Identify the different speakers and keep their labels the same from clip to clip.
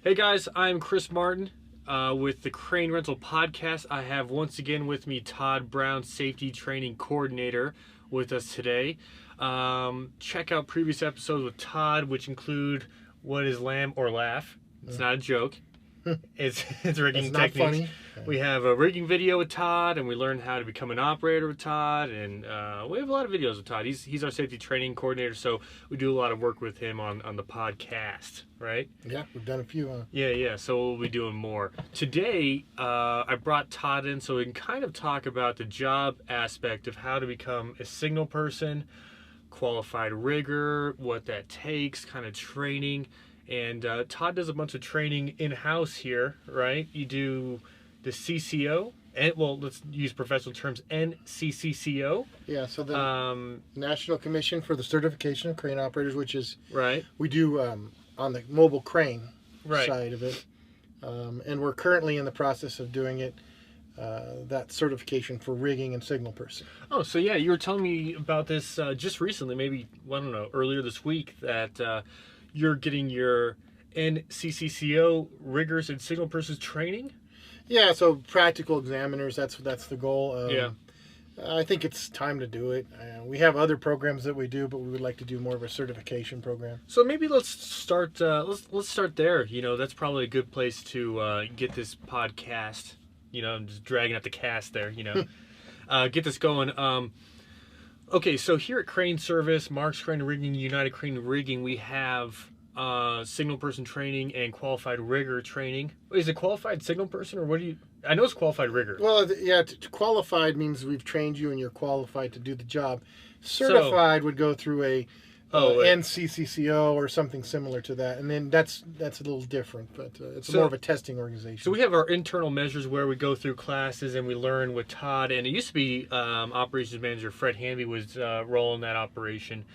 Speaker 1: Hey guys, I'm Chris Martin with the Crane Rental Podcast. I have once again with me Todd Brown, Safety Training Coordinator, with us today. Check out previous episodes with Todd, which include What is Lamb or Laugh? It's not a joke. It's rigging
Speaker 2: It's not
Speaker 1: techniques.
Speaker 2: funny.
Speaker 1: We have a rigging video with Todd, and we learned how to become an operator with Todd, and we have a lot of videos with Todd. He's our safety training coordinator, so we do a lot of work with him on the podcast, right?
Speaker 2: Yeah, we've done a few.
Speaker 1: Yeah. So we'll be doing more. Today, I brought Todd in so we can kind of talk about the job aspect of how to become a signal person, qualified rigger, what that takes, kind of training. And Todd does a bunch of training in-house here, right? You do the CCO, and well, let's use professional terms, NCCCO.
Speaker 2: Yeah, so the National Commission for the Certification of Crane Operators, which is
Speaker 1: right.
Speaker 2: We do on the mobile crane
Speaker 1: Right.
Speaker 2: side of it, and we're currently in the process of doing it. That certification for rigging and signal person.
Speaker 1: Oh, so yeah, you were telling me about this just recently, maybe, I don't know, earlier this week, that you're getting your NCCCO riggers and signal persons training?
Speaker 2: Yeah, so practical examiners, that's the goal.
Speaker 1: Yeah.
Speaker 2: I think it's time to do it. We have other programs that we do, but we would like to do more of a certification program.
Speaker 1: So maybe let's start. Let's start there. You know, that's probably a good place to get this podcast. You know, I'm just dragging up the cast there. You know, get this going. Okay, so here at Crane Service, Mark's Crane Rigging, United Crane Rigging, we have signal person training and qualified rigger training. Is it qualified signal person, or what do you? I know it's qualified rigger.
Speaker 2: Well, yeah, qualified means we've trained you and you're qualified to do the job. Certified would go through a NCCCO or something similar to that, and then that's a little different, but it's more of a testing organization.
Speaker 1: So we have our internal measures where we go through classes and we learn with Todd, and it used to be operations manager Fred Hamby was rolling that operation.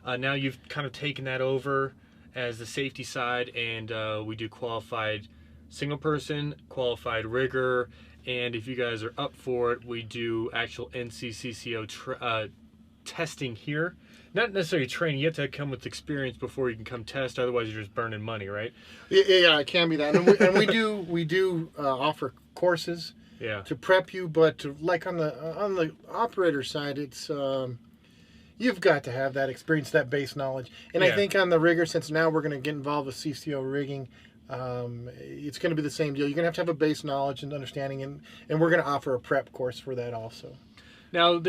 Speaker 1: Now you've kind of taken that over as the safety side, and we do qualified signal person, qualified rigger, and if you guys are up for it, we do actual NCCCO testing here. Not necessarily training. You have to come with experience before you can come test. Otherwise, you're just burning money, right?
Speaker 2: Yeah, it can be that. And we do offer courses.
Speaker 1: Yeah.
Speaker 2: To prep you, but like on the operator side, it's you've got to have that experience, that base knowledge. And
Speaker 1: Yeah.
Speaker 2: I think on the rigger, since now we're going to get involved with CCO rigging, it's going to be the same deal. You're going to have a base knowledge and understanding, and we're going to offer a prep course for that also.
Speaker 1: Now,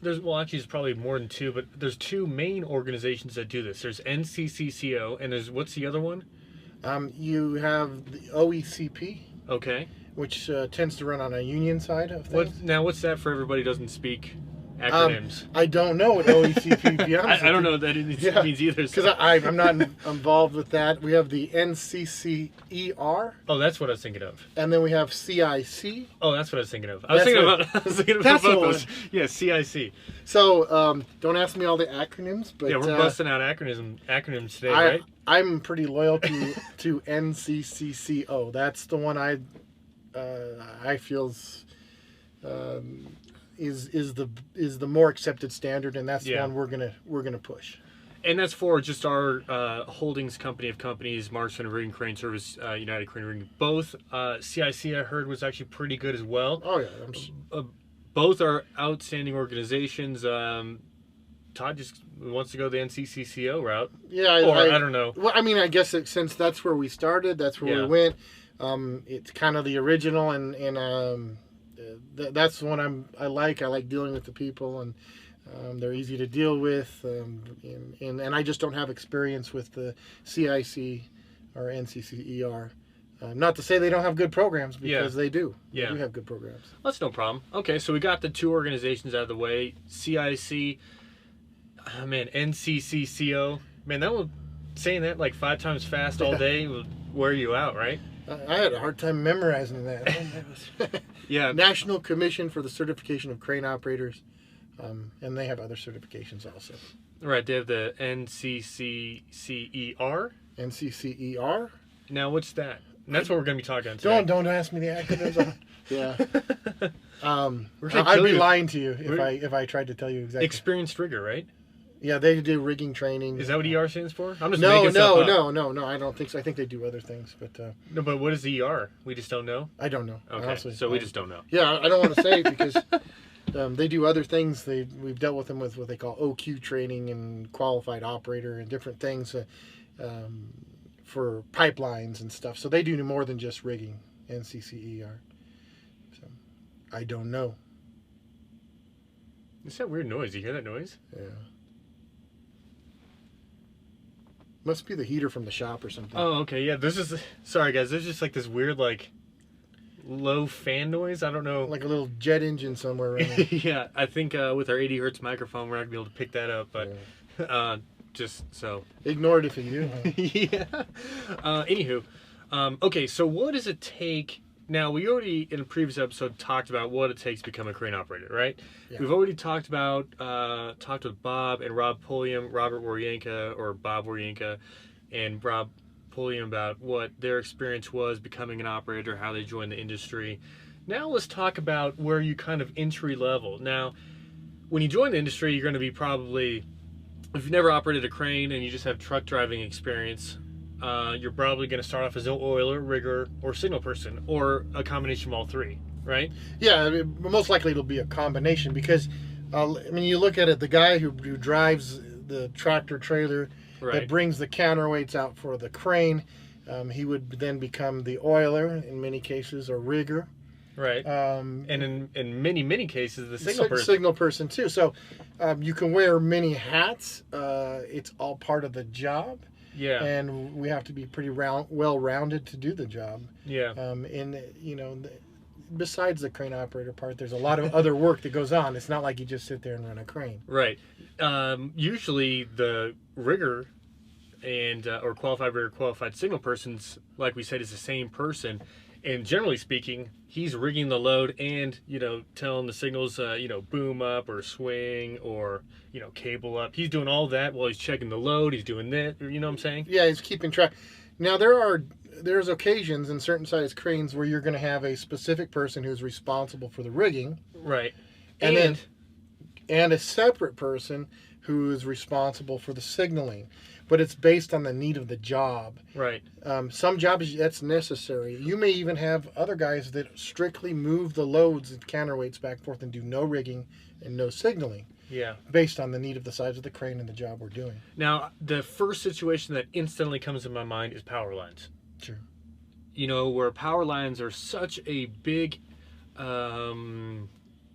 Speaker 1: well, actually, it's probably more than two, but there's two main organizations that do this. There's NCCCO, and what's the other one?
Speaker 2: You have the OECP,
Speaker 1: Okay.
Speaker 2: which tends to run on a union side of things.
Speaker 1: What's that for everybody who doesn't speak acronyms?
Speaker 2: I don't know what OECP, to be honest.
Speaker 1: I don't know what that means either.
Speaker 2: Because I'm not involved with that. We have the NCCER.
Speaker 1: Oh, that's what I was thinking of.
Speaker 2: And then we have CIC.
Speaker 1: Oh, that's what I was thinking of. I was thinking about both those. Yeah, CIC.
Speaker 2: So don't ask me all the acronyms, but
Speaker 1: yeah, we're busting out acronyms today, right?
Speaker 2: I'm pretty loyal to NCCCO. That's the one I feel is the more accepted standard, and that's the one we're gonna push.
Speaker 1: And that's for just our holdings company of companies, Mark's Crane Rigging, Crane Service, United Crane Rigging. Both CIC I heard was actually pretty good as well.
Speaker 2: Oh yeah.
Speaker 1: Both are outstanding organizations. Todd just wants to go the NCCCO route.
Speaker 2: Yeah,
Speaker 1: I don't know.
Speaker 2: Well, I mean, I guess since that's where we started, that's where we went. It's kind of the original, and that's the one I like. I like dealing with the people, and they're easy to deal with. And I just don't have experience with the CIC or NCCER. Not to say they don't have good programs, because they do.
Speaker 1: Yeah.
Speaker 2: They do have good programs.
Speaker 1: That's no problem. Okay, so we got the two organizations out of the way. CIC, NCCCO. Man, that one, saying that like 5 times fast all day will wear you out, right?
Speaker 2: I had a hard time memorizing that.
Speaker 1: Yeah.
Speaker 2: National Commission for the Certification of Crane Operators. And they have other certifications also.
Speaker 1: Right, they have the NCCCER.
Speaker 2: NCCER.
Speaker 1: Now, what's that? And that's what we're going to be talking about today.
Speaker 2: Don't ask me the acronyms. Yeah.
Speaker 1: I'd
Speaker 2: be lying to you if I tried to tell you exactly.
Speaker 1: Experienced rigger, right?
Speaker 2: Yeah, they do rigging training.
Speaker 1: Is that what ER stands for? I'm just making stuff up.
Speaker 2: No. I don't think so. I think they do other things, but
Speaker 1: no. But what is ER? We just don't know.
Speaker 2: I don't know.
Speaker 1: Okay,
Speaker 2: honestly.
Speaker 1: so we just don't know.
Speaker 2: Yeah, I don't want to say it because they do other things. We've dealt with them with what they call OQ training and qualified operator and different things for pipelines and stuff. So they do more than just rigging, NCCER. So I don't know.
Speaker 1: It's that weird noise. You hear that noise?
Speaker 2: Yeah. Must be the heater from the shop or something.
Speaker 1: Oh, okay. Yeah, sorry guys, there's just like this weird like low fan noise. I don't know.
Speaker 2: Like a little jet engine somewhere around.
Speaker 1: Yeah, I think with our 80 hertz microphone we're not going to be able to pick that up, but just so.
Speaker 2: Ignore it if you do. Huh?
Speaker 1: Yeah. Anywho, okay, so what does it take? Now, we already, in a previous episode, talked about what it takes to become a crane operator, right? Yeah. We've already talked with Bob and Robert Waryanka, and Rob Pulliam about what their experience was becoming an operator, how they joined the industry. Now, let's talk about where you kind of entry level. Now, when you join the industry, you're going to be probably, if you've never operated a crane and you just have truck driving experience, you're probably going to start off as an oiler, rigger, or signal person, or a combination of all three, right?
Speaker 2: Yeah, I mean, most likely it'll be a combination because, I mean, you look at it, the guy who drives the tractor trailer that brings the counterweights out for the crane, he would then become the oiler in many cases, or rigger.
Speaker 1: Right. And in many cases, the signal person.
Speaker 2: Signal person too. So you can wear many hats. It's all part of the job.
Speaker 1: Yeah.
Speaker 2: And we have to be pretty well-rounded to do the job.
Speaker 1: Yeah.
Speaker 2: And, you know, besides the crane operator part, there's a lot of other work that goes on. It's not like you just sit there and run a crane.
Speaker 1: Right. Usually the rigger and or qualified rigger, qualified signal persons, like we said, is the same person. And generally speaking, he's rigging the load and, you know, telling the signals, you know, boom up or swing or, you know, cable up. He's doing all that while he's checking the load. He's doing that. You know what I'm saying?
Speaker 2: Yeah, he's keeping track. Now, there's occasions in certain size cranes where you're going to have a specific person who's responsible for the rigging.
Speaker 1: Right.
Speaker 2: And a separate person who is responsible for the signaling. But it's based on the need of the job.
Speaker 1: Right.
Speaker 2: Some jobs, that's necessary. You may even have other guys that strictly move the loads and counterweights back and forth and do no rigging and no signaling.
Speaker 1: Yeah.
Speaker 2: Based on the need of the size of the crane and the job we're doing.
Speaker 1: Now, the first situation that instantly comes to my mind is power lines.
Speaker 2: Sure.
Speaker 1: You know, where power lines are such a big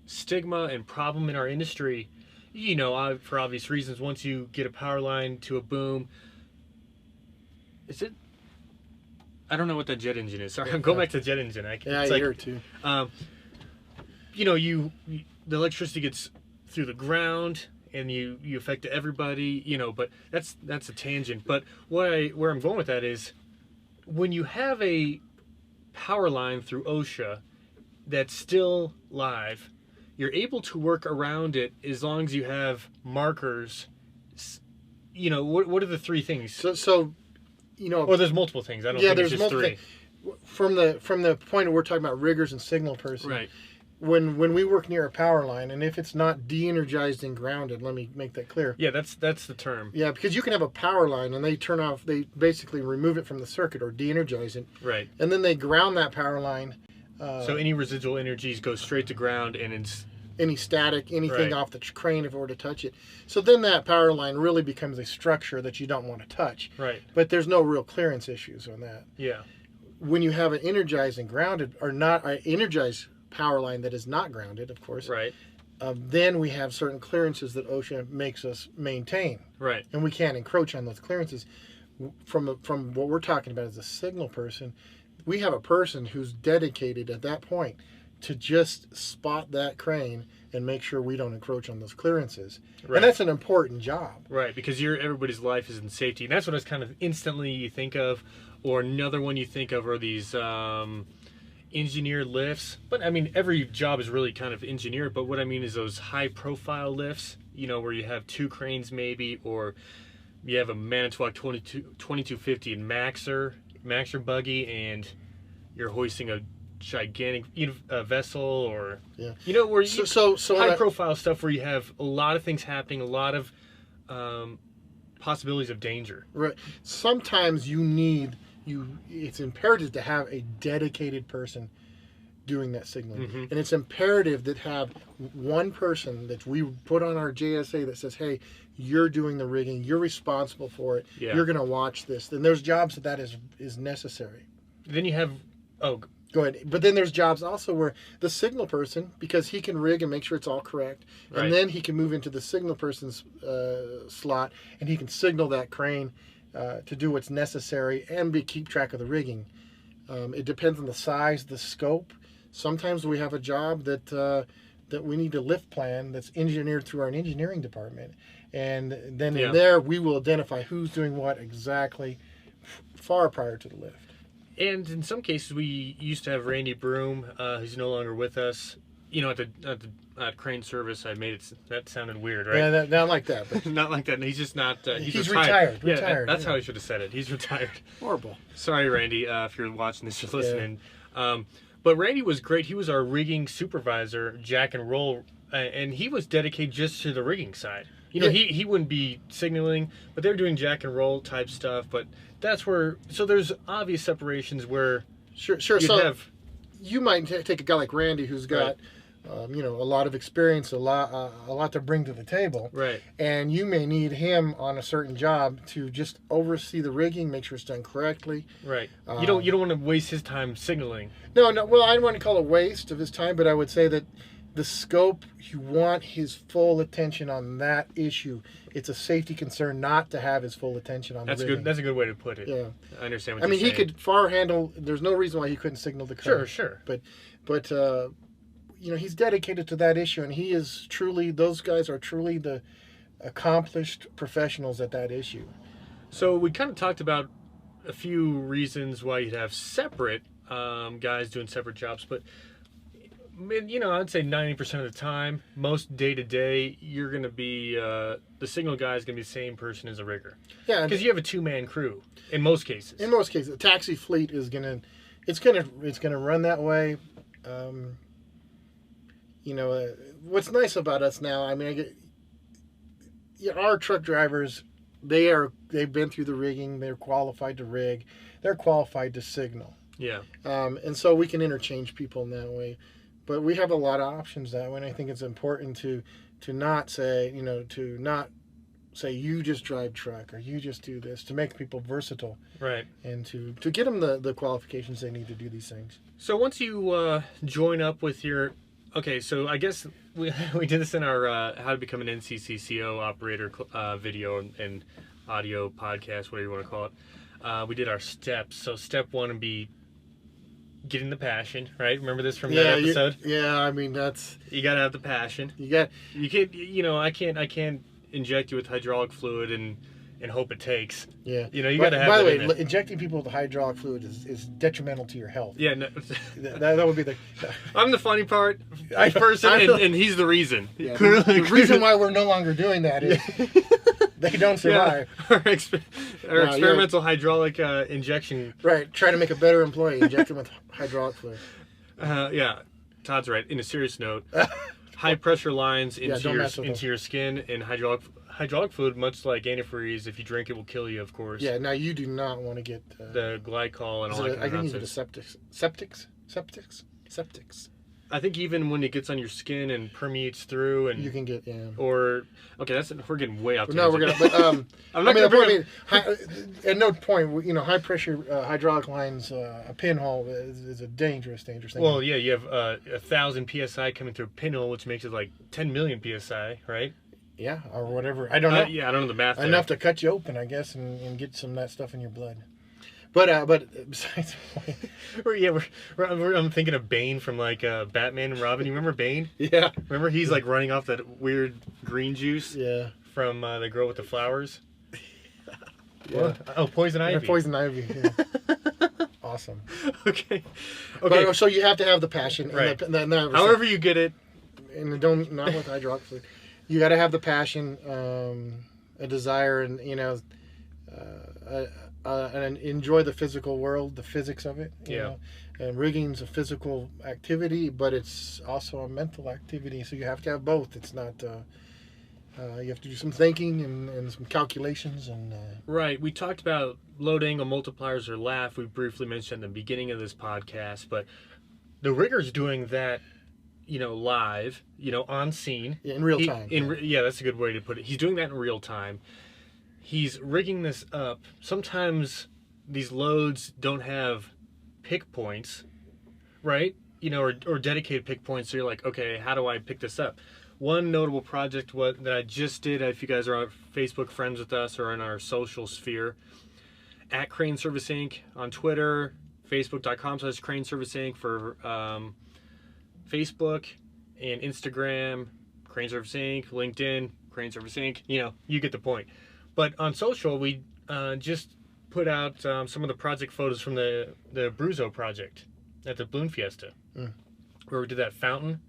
Speaker 1: stigma and problem in our industry. You know, for obvious reasons, once you get a power line to a boom, is it? I don't know what that jet engine is. Sorry, I'm going back to the jet engine.
Speaker 2: I hear it too.
Speaker 1: You know, the electricity gets through the ground, and you affect everybody. You know, but that's a tangent. But where I'm going with that is, when you have a power line through OSHA that's still live, you're able to work around it as long as you have markers. You know, what are the three things?
Speaker 2: So you know...
Speaker 1: Or there's multiple things. I don't think it's just three.
Speaker 2: From the point of we're talking about riggers and signal person.
Speaker 1: Right.
Speaker 2: When we work near a power line, and if it's not de-energized and grounded, let me make that clear.
Speaker 1: Yeah, that's the term.
Speaker 2: Yeah, because you can have a power line, and they basically remove it from the circuit or de-energize it.
Speaker 1: Right.
Speaker 2: And then they ground that power line.
Speaker 1: So any residual energies go straight to ground, and it's...
Speaker 2: Any static, anything off the crane if it were to touch it. So then that power line really becomes a structure that you don't want to touch.
Speaker 1: Right.
Speaker 2: But there's no real clearance issues on that.
Speaker 1: Yeah.
Speaker 2: When you have an energized and grounded, or not an energized power line that is not grounded, of course.
Speaker 1: Right.
Speaker 2: Then we have certain clearances that OSHA makes us maintain.
Speaker 1: Right.
Speaker 2: And we can't encroach on those clearances. From what we're talking about as a signal person, we have a person who's dedicated at that point to just spot that crane and make sure we don't encroach on those clearances. Right. And that's an important job.
Speaker 1: Right, because everybody's life is in safety. And that's what I was kind of instantly you think of. Or another one you think of are these engineered lifts. But I memean, every job is really kind of engineered. But what I mean is those high profile lifts, you know, where you have two cranes maybe, or you have a Manitowoc 2250 and Maxer buggy, and you're hoisting a gigantic vessel, or you know, where you high profile stuff where you have a lot of things happening, a lot of possibilities of danger.
Speaker 2: Right. Sometimes it's imperative to have a dedicated person doing that signaling.
Speaker 1: Mm-hmm.
Speaker 2: And it's imperative that have one person that we put on our JSA that says, hey, you're doing the rigging, you're responsible for it, you're going to watch this. Then there's jobs that is necessary.
Speaker 1: Then you have,
Speaker 2: go ahead. But then there's jobs also where the signal person, because he can rig and make sure it's all correct, and then he can move into the signal person's slot, and he can signal that crane to do what's necessary and keep track of the rigging. It depends on the size, the scope. Sometimes we have a job that we need a lift plan that's engineered through our engineering department, and then in there we will identify who's doing what exactly far prior to the lift.
Speaker 1: And in some cases, we used to have Randy Broom, who's no longer with us. You know, at crane service, I made it. That sounded weird, right?
Speaker 2: Yeah, not like that. But
Speaker 1: not like that. He's just not.
Speaker 2: He's retired.
Speaker 1: Yeah,
Speaker 2: retired.
Speaker 1: That's how I should have said it. He's retired.
Speaker 2: Horrible.
Speaker 1: Sorry, Randy, if you're watching this, you're listening. But Randy was great. He was our rigging supervisor, jack and roll, and he was dedicated just to the rigging side. You know, he wouldn't be signaling, but they're doing jack and roll type stuff. But that's where, so there's obvious separations where
Speaker 2: sure. So you might take a guy like Randy who's got a lot of experience, a lot to bring to the table,
Speaker 1: right? And
Speaker 2: you may need him on a certain job to just oversee the rigging, make sure it's done correctly,
Speaker 1: right? You don't want to waste his time signaling.
Speaker 2: No. Well, I don't want to call it waste of his time, but I would say that the scope, you want his full attention on that issue. It's a safety concern not to have his full attention on the rigging.
Speaker 1: That's a good way to put it.
Speaker 2: Yeah,
Speaker 1: I understand what you're saying.
Speaker 2: He could far handle. There's no reason why he couldn't signal the crane.
Speaker 1: Sure.
Speaker 2: But he's dedicated to that issue, and he is truly. Those guys are truly the accomplished professionals at that issue.
Speaker 1: So we kind of talked about a few reasons why you'd have separate guys doing separate jobs, but I'd say 90% of the time, most day to day, you're going to be the signal guy is going to be the same person as a rigger. Yeah, because you have a two-man crew in most cases.
Speaker 2: In most cases, the taxi fleet is it's gonna run that way. What's nice about us now, our truck drivers, they've been through the rigging, they're qualified to rig, they're qualified to signal.
Speaker 1: Yeah.
Speaker 2: And so we can interchange people in that way. But we have a lot of options that way, and I think it's important to not say, you just drive truck or you just do this, to make people versatile.
Speaker 1: Right. And
Speaker 2: to get them the qualifications they need to do these things.
Speaker 1: So once you join up with so I guess we did this in our How to Become an NCCCO Operator video and audio podcast, whatever you want to call it. We did our steps. So step one would be getting the passion, right? Remember this from that episode?
Speaker 2: That's...
Speaker 1: You gotta have the passion. You can't, I can't inject you with hydraulic fluid and hope it takes.
Speaker 2: Yeah.
Speaker 1: You gotta have.
Speaker 2: By the way, injecting people with hydraulic fluid is detrimental to your health.
Speaker 1: Yeah. No.
Speaker 2: that would be the...
Speaker 1: I'm the funny part person, and he's the reason.
Speaker 2: Yeah, the reason why we're no longer doing that is they don't survive.
Speaker 1: Yeah. Our experimental hydraulic injection.
Speaker 2: Right. Try to make a better employee. Inject them with hydraulic fluid.
Speaker 1: Todd's right. In a serious note, high pressure lines into your skin, and hydraulic fluid, much like antifreeze, if you drink it, will kill you, of course.
Speaker 2: Yeah. Now you do not want to get
Speaker 1: the glycol and all that kind of nonsense.
Speaker 2: I think you get septics.
Speaker 1: I think even when it gets on your skin and permeates through, and
Speaker 2: you can get
Speaker 1: we're getting way out.
Speaker 2: No, we're gonna. But I'm not gonna. At no point, high pressure hydraulic lines, a pinhole is a dangerous thing.
Speaker 1: Well, yeah, you have 1,000 psi coming through a pinhole, which makes it like 10 million psi, right?
Speaker 2: Yeah, or whatever. I don't know.
Speaker 1: I don't know the math.
Speaker 2: Enough to cut you open, I guess, and get some of that stuff in your blood. But besides the point,
Speaker 1: I'm thinking of Bane from like Batman and Robin. You remember Bane?
Speaker 2: Yeah.
Speaker 1: Remember he's like running off that weird green juice?
Speaker 2: Yeah.
Speaker 1: From the girl with the flowers.
Speaker 2: Yeah.
Speaker 1: Oh, poison ivy.
Speaker 2: Yeah, poison ivy. Yeah. Awesome.
Speaker 1: Okay.
Speaker 2: But, so you have to have the passion.
Speaker 1: Right.
Speaker 2: However
Speaker 1: you get it.
Speaker 2: And not with hydraulic fluid. You got to have the passion, a desire, and and enjoy the physical world, the physics of it. You know? And rigging's a physical activity, but it's also a mental activity. So you have to have both. It's not. You have to do some thinking and some calculations. And
Speaker 1: Right. We talked about load angle multipliers or LAF. We briefly mentioned at the beginning of this podcast, but the rigger's doing that, live, on scene.
Speaker 2: Yeah, in real time.
Speaker 1: Yeah, that's a good way to put it. He's doing that in real time. He's rigging this up. Sometimes these loads don't have pick points, right? Or dedicated pick points. So you're like, okay, how do I pick this up? One notable project that I just did, if you guys are on Facebook friends with us or in our social sphere, at Crane Service Inc. on Twitter, facebook.com/Crane Service Inc. for Facebook and Instagram, Crane Service Inc., LinkedIn, Crane Service Inc. You get the point. But on social, we just put out some of the project photos from the Bruzo project at the Balloon Fiesta, where we did that fountain.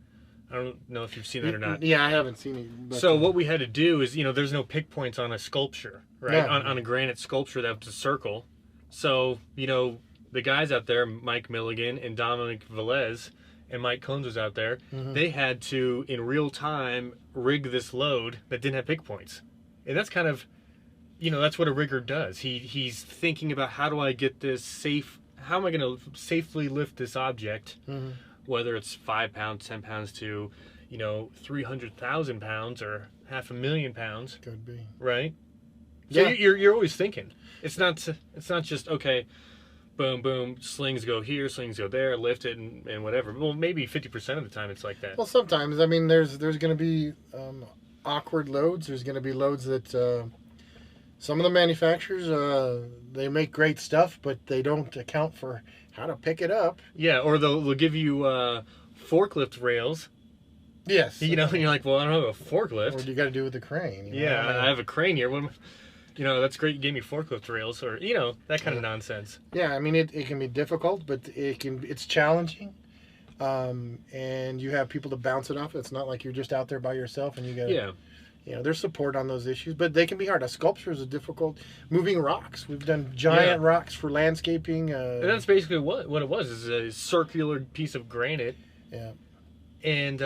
Speaker 1: I don't know if you've seen that or not.
Speaker 2: Yeah, I haven't seen it. But,
Speaker 1: so what we had to do is, there's no pick points on a sculpture, right?
Speaker 2: Yeah.
Speaker 1: On a granite sculpture that was a circle. So, the guys out there, Mike Milligan and Dominic Velez, and Mike Cones was out there, they had to, in real time, rig this load that didn't have pick points. And that's kind of, that's what a rigger does. He's thinking about how do I get this safe, how am I going to safely lift this object, whether it's 5 pounds, 10 pounds to, 300,000 pounds or 500,000 pounds.
Speaker 2: Could be.
Speaker 1: Right? So
Speaker 2: Yeah.
Speaker 1: you're always thinking. It's not just, okay, boom, boom, slings go here, slings go there, lift it and whatever. Well, maybe 50% of the time it's like that.
Speaker 2: Well, sometimes, there's going to be awkward loads. There's going to be loads that some of the manufacturers, they make great stuff, but they don't account for how to pick it up.
Speaker 1: Yeah, or they'll give you forklift rails.
Speaker 2: Yes.
Speaker 1: And you're like, well, I don't have a forklift.
Speaker 2: What do you got to do with the crane?
Speaker 1: I have a crane here. That's great. You gave me forklift rails, or that kind of nonsense.
Speaker 2: Yeah, it can be difficult, but it's challenging, and you have people to bounce it off. It's not like you're just out there by yourself, and you got there's support on those issues, but they can be hard. A sculpture is difficult. Moving rocks, we've done giant rocks for landscaping.
Speaker 1: And that's basically what it was. Is a circular piece of granite.
Speaker 2: Yeah.
Speaker 1: And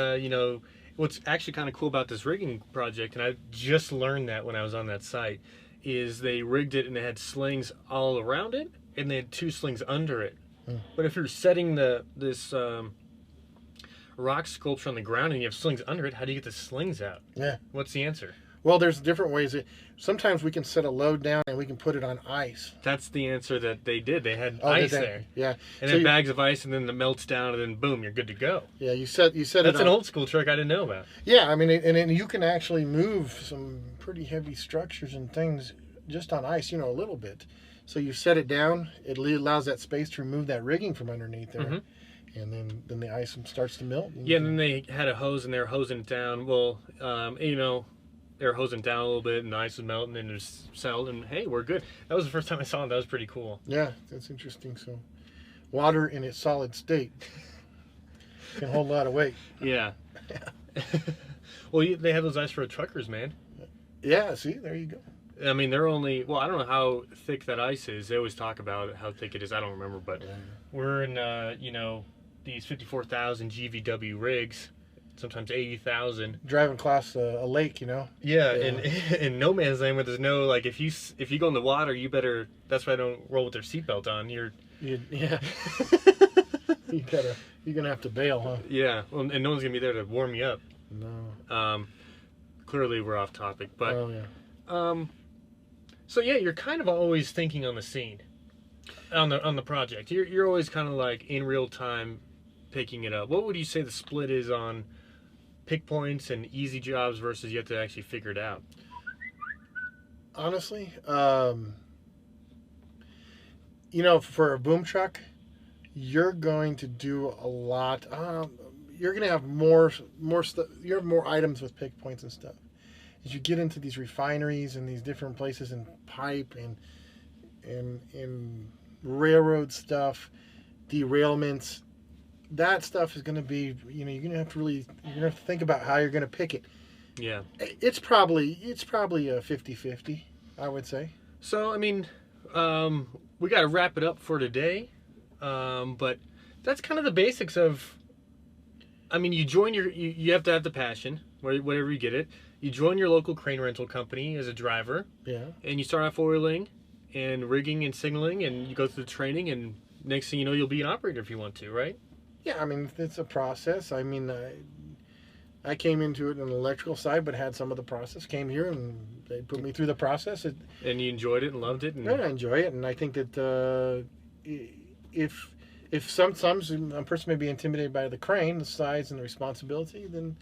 Speaker 1: what's actually kind of cool about this rigging project, and I just learned that when I was on that site, is they rigged it and they had slings all around it, and they had 2 slings under it. But if you're setting this rock sculpture on the ground and you have slings under it, how do you get the slings out?
Speaker 2: Yeah.
Speaker 1: What's the answer?
Speaker 2: Well, there's different ways. Sometimes we can set a load down and we can put it on ice.
Speaker 1: That's the answer that they did. They had ice there.
Speaker 2: Yeah.
Speaker 1: And then bags of ice, and then it melts down, and then boom, you're good to go.
Speaker 2: Yeah, you set
Speaker 1: That's
Speaker 2: it
Speaker 1: an old school trick I didn't know about.
Speaker 2: Yeah, and you can actually move some pretty heavy structures and things just on ice, a little bit. So you set it down, it allows that space to remove that rigging from underneath there. And then the ice starts to melt.
Speaker 1: Yeah, and then they had a hose and they were hosing it down. Well, they were hosing down a little bit and the ice was melting and it just settled, and hey, we're good. That was the first time I saw it. That was pretty cool.
Speaker 2: Yeah, that's interesting. So water in its solid state can hold a lot of weight.
Speaker 1: Yeah. Well, they have those ice road truckers, man.
Speaker 2: Yeah, see, there you go.
Speaker 1: They're only, I don't know how thick that ice is. They always talk about how thick it is. I don't remember, but we're in, these 54,000 GVW rigs, sometimes 80,000.
Speaker 2: Driving across a lake,
Speaker 1: Yeah, in no man's land where there's no, like, if you go in the water, you better, that's why I don't roll with their seatbelt on.
Speaker 2: Yeah. You're going to have to bail, huh?
Speaker 1: Yeah, well, and no one's going to be there to warm you up.
Speaker 2: No.
Speaker 1: Clearly we're off topic, but...
Speaker 2: Oh, yeah.
Speaker 1: So yeah, you're kind of always thinking on the scene, on the project. You're always kind of like in real time picking it up. What would you say the split is on pick points and easy jobs versus you have to actually figure it out?
Speaker 2: Honestly, for a boom truck, you're going to do a lot. You're going to have more stuff. You have more items with pick points and stuff. As you get into these refineries and these different places and pipe and railroad stuff, derailments, that stuff is going to be, you're going to have to think about how you're going to pick it.
Speaker 1: Yeah.
Speaker 2: It's probably a 50-50, I would say.
Speaker 1: So, we got to wrap it up for today. But that's kind of the basics of, you join you have to have the passion, whatever you get it. you join your local crane rental company as a driver.
Speaker 2: Yeah.
Speaker 1: And you start off oiling and rigging and signaling, and you go through the training, and next thing you know, you'll be an operator if you want to, right?
Speaker 2: Yeah, I mean, it's a process. I mean, I came into it on the electrical side, but had some of the process. Came here, and they put me through the process.
Speaker 1: And you enjoyed it and loved it? And...
Speaker 2: I enjoy it, and I think that if sometimes a person may be intimidated by the crane, the size and the responsibility, then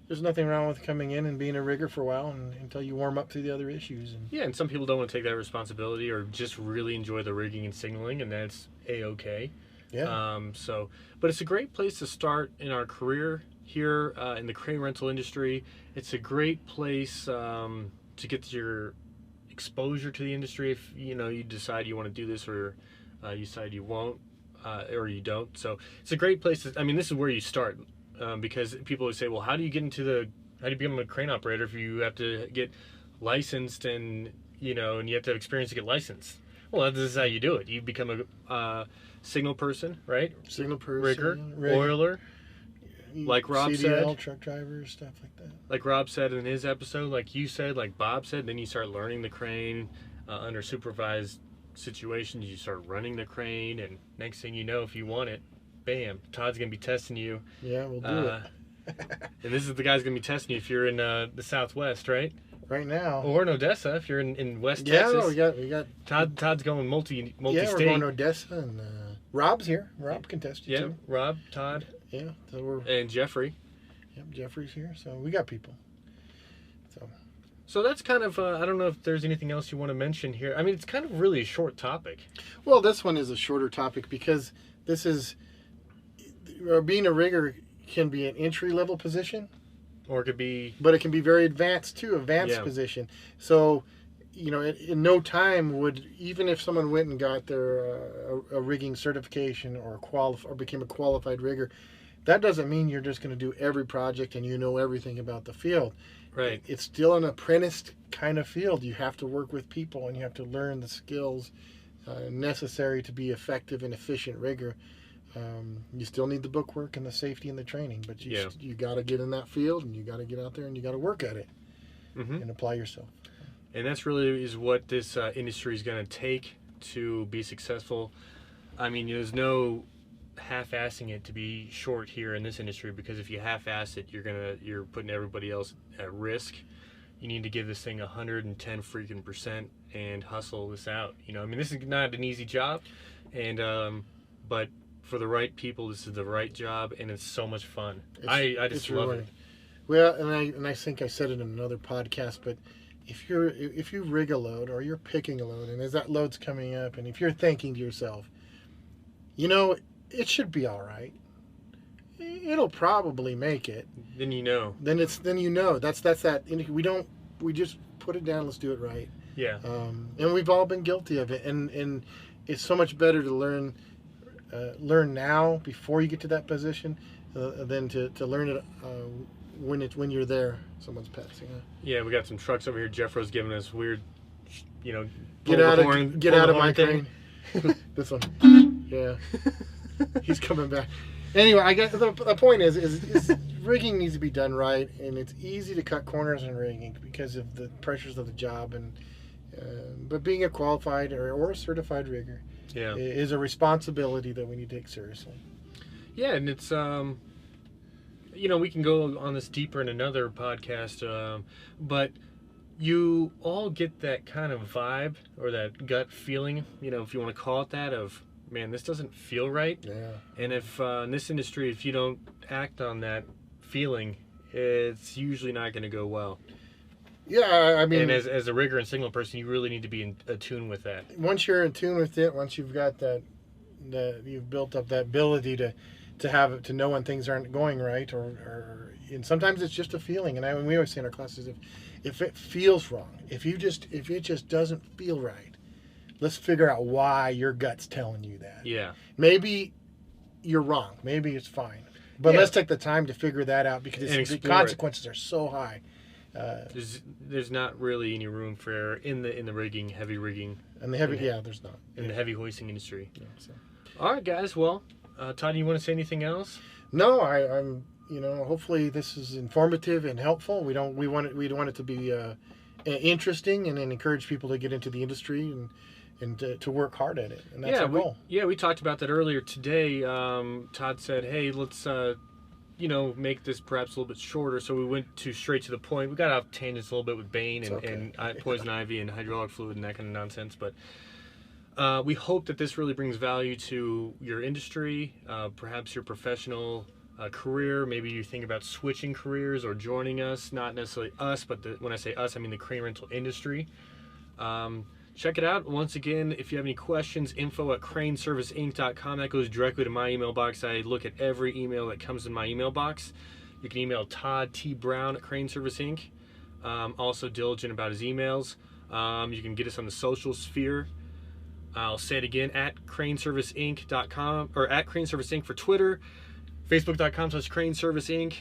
Speaker 2: there's nothing wrong with coming in and being a rigger for a while until you warm up to the other issues.
Speaker 1: Yeah, and some people don't want to take that responsibility or just really enjoy the rigging and signaling, and that's A-okay.
Speaker 2: Yeah.
Speaker 1: But it's a great place to start in our career here in the crane rental industry. It's a great place to get your exposure to the industry if you decide you want to do this, or you decide you won't, or you don't. So it's a great place to, I mean, this is where you start, because people would say, well, how do you become a crane operator if you have to get licensed and you have to have experience to get licensed? Well, this is how you do it. You become a signal person, right?
Speaker 2: Signal person,
Speaker 1: rigger, oiler, like Rob
Speaker 2: CDL,
Speaker 1: said.
Speaker 2: truck drivers, stuff like that.
Speaker 1: Like Rob said in his episode, like you said, like Bob said, then you start learning the crane under supervised situations. You start running the crane, and next thing you know, if you want it, bam, Todd's going to be testing you.
Speaker 2: Yeah, we'll do it.
Speaker 1: And this is the guy's going to be testing you if you're in the Southwest, right?
Speaker 2: Right now.
Speaker 1: Or in Odessa, if you're in West Texas.
Speaker 2: Yeah, we got.
Speaker 1: Todd's going multi-state.
Speaker 2: Yeah, we're going to Odessa, and Rob's here. Rob can test you too.
Speaker 1: Rob, Todd.
Speaker 2: Yeah,
Speaker 1: and Jeffrey.
Speaker 2: Yep, Jeffrey's here, so we got people.
Speaker 1: So that's kind of, I don't know if there's anything else you want to mention here. I mean, it's kind of really a short topic.
Speaker 2: Well, this one is a shorter topic because this is, being a rigger can be an entry-level position.
Speaker 1: Or it could be...
Speaker 2: But it can be very advanced, too, position. So, in no time would, even if someone went and got their a rigging certification or became a qualified rigger, that doesn't mean you're just going to do every project and you know everything about the field.
Speaker 1: Right.
Speaker 2: It's still an apprenticed kind of field. You have to work with people and you have to learn the skills necessary to be effective and efficient rigger. You still need the bookwork and the safety and the training, but you got to get in that field and you got to get out there and you got to work at it and apply yourself.
Speaker 1: And that's really is what this industry is going to take to be successful. I mean, there's no half-assing it to be short here in this industry, because if you half-ass it, you're putting everybody else at risk. You need to give this thing 110 freaking % and hustle this out. I mean, this is not an easy job, and but for the right people, this is the right job, and it's so much fun. I just love it.
Speaker 2: Well, and I think I said it in another podcast, but if you rig a load or you're picking a load, and as that load's coming up, and if you're thinking to yourself, it should be all right. It'll probably make it.
Speaker 1: Then you know.
Speaker 2: Then that's that. We just put it down. Let's do it right.
Speaker 1: Yeah.
Speaker 2: And we've all been guilty of it. And it's so much better to learn now before you get to that position than to learn it when you're there. Someone's passing.
Speaker 1: Yeah, we got some trucks over here. Jeffro's giving us weird,
Speaker 2: get out of my crane. This one. Yeah. He's coming back. Anyway, I guess the point is rigging needs to be done right, and it's easy to cut corners in rigging because of the pressures of the job. But being a qualified or a certified rigger is a responsibility that we need to take seriously.
Speaker 1: Yeah, and it's we can go on this deeper in another podcast, but you all get that kind of vibe or that gut feeling, if you want to call it that, of, man, this doesn't feel right.
Speaker 2: Yeah.
Speaker 1: And if in this industry, if you don't act on that feeling, it's usually not going to go well.
Speaker 2: Yeah, I mean...
Speaker 1: And as a rigger and signal person, you really need to be in tune with that.
Speaker 2: Once you're in tune with it, once you've got you've built up that ability to know when things aren't going right, and sometimes it's just a feeling. And we always say in our classes, if it feels wrong, if it just doesn't feel right, let's figure out why your gut's telling you that.
Speaker 1: Yeah.
Speaker 2: Maybe you're wrong. Maybe it's fine. But let's take the time to figure that out, because the consequences are so high.
Speaker 1: There's not really any room for error in the rigging, heavy rigging.
Speaker 2: And the heavy, there's not.
Speaker 1: In the heavy hoisting industry.
Speaker 2: Yeah, so.
Speaker 1: All right, guys. Well, Todd, you want to say anything else?
Speaker 2: No, I'm hopefully this is informative and helpful. We want it to be interesting, and then encourage people to get into the industry and to work hard at it. And that's our goal.
Speaker 1: We talked about that earlier today. Todd said, hey, let's make this perhaps a little bit shorter. So we went straight to the point. We got off tangents a little bit with Bane and poison ivy and hydraulic fluid and that kind of nonsense. But we hope that this really brings value to your industry, perhaps your professional career. Maybe you think about switching careers or joining us. Not necessarily us, but when I say us, I mean the crane rental industry. Check it out. Once again, if you have any questions, info@craneserviceinc.com. That goes directly to my email box. I look at every email that comes in my email box. You can email Todd T. Brown at Crane Service Inc. Also diligent about his emails. You can get us on the social sphere. I'll say it again, at craneserviceinc.com, or at Crane Service Inc. for Twitter, facebook.com/Crane Service Inc.,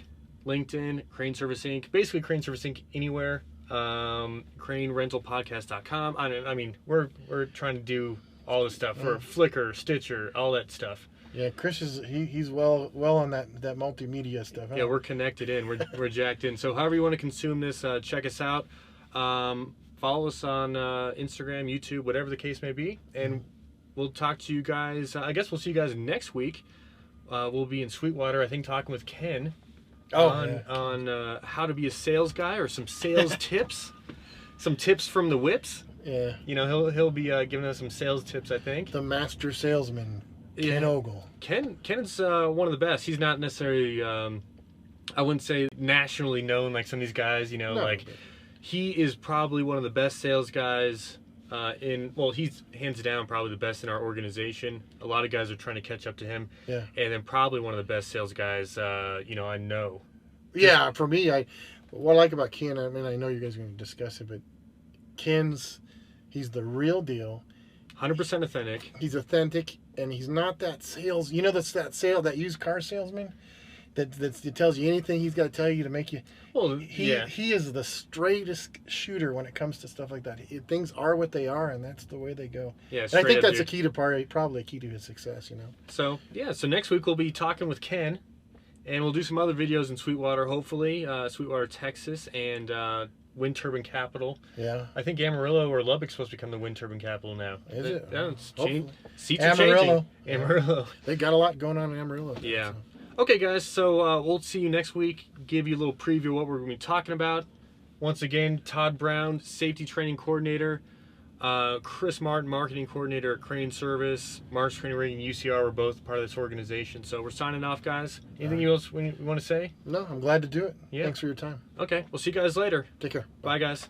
Speaker 1: LinkedIn, Crane Service Inc., basically Crane Service Inc. anywhere. cranerentalpodcast.com. I mean, we're trying to do all this stuff for Flickr, Stitcher, all that stuff.
Speaker 2: Yeah, Chris he's well on that multimedia stuff. Huh?
Speaker 1: Yeah, we're connected in. We're jacked in. So however you want to consume this, check us out. Follow us on Instagram, YouTube, whatever the case may be, and we'll talk to you guys. I guess we'll see you guys next week. We'll be in Sweetwater, I think, talking with Ken. On how to be a sales guy, or some sales tips, some tips from the whips.
Speaker 2: Yeah,
Speaker 1: he'll be giving us some sales tips, I think.
Speaker 2: The master salesman, Ken Ogle.
Speaker 1: Ken's one of the best. He's not necessarily I wouldn't say nationally known like some of these guys. He is probably one of the best sales guys he's hands down probably the best in our organization. A lot of guys are trying to catch up to him.
Speaker 2: Yeah.
Speaker 1: And then probably one of the best sales guys, I know.
Speaker 2: Yeah, for me, what I like about Ken, I mean, I know you guys are going to discuss it, but he's the real deal.
Speaker 1: 100% authentic.
Speaker 2: He's authentic, and he's not that sales. That's that used car salesman that tells you anything he's got to tell you to make you.
Speaker 1: Well,
Speaker 2: he is the straightest shooter when it comes to stuff like that. Things are what they are, and that's the way they go.
Speaker 1: Yeah,
Speaker 2: and I think that's a key to probably a key to his success.
Speaker 1: So next week we'll be talking with Ken, and we'll do some other videos in Sweetwater, hopefully, Sweetwater, Texas, and wind turbine capital.
Speaker 2: Yeah.
Speaker 1: I think Amarillo or Lubbock's supposed to become the wind turbine capital now.
Speaker 2: Is it?
Speaker 1: Yeah, it's changed. Seats
Speaker 2: Amarillo.
Speaker 1: are changing. Amarillo.
Speaker 2: They got a lot going on in Amarillo.
Speaker 1: Yeah. So. Okay, guys, so we'll see you next week. Give you a little preview of what we're going to be talking about. Once again, Todd Brown, Safety Training Coordinator. Chris Martin, Marketing Coordinator at Crane Service. Mark's Training Rating UCR are both part of this organization. So we're signing off, guys. Anything else you want to say?
Speaker 2: No, I'm glad to do it.
Speaker 1: Yeah.
Speaker 2: Thanks for your time.
Speaker 1: Okay, we'll see you guys later.
Speaker 2: Take care.
Speaker 1: Bye guys.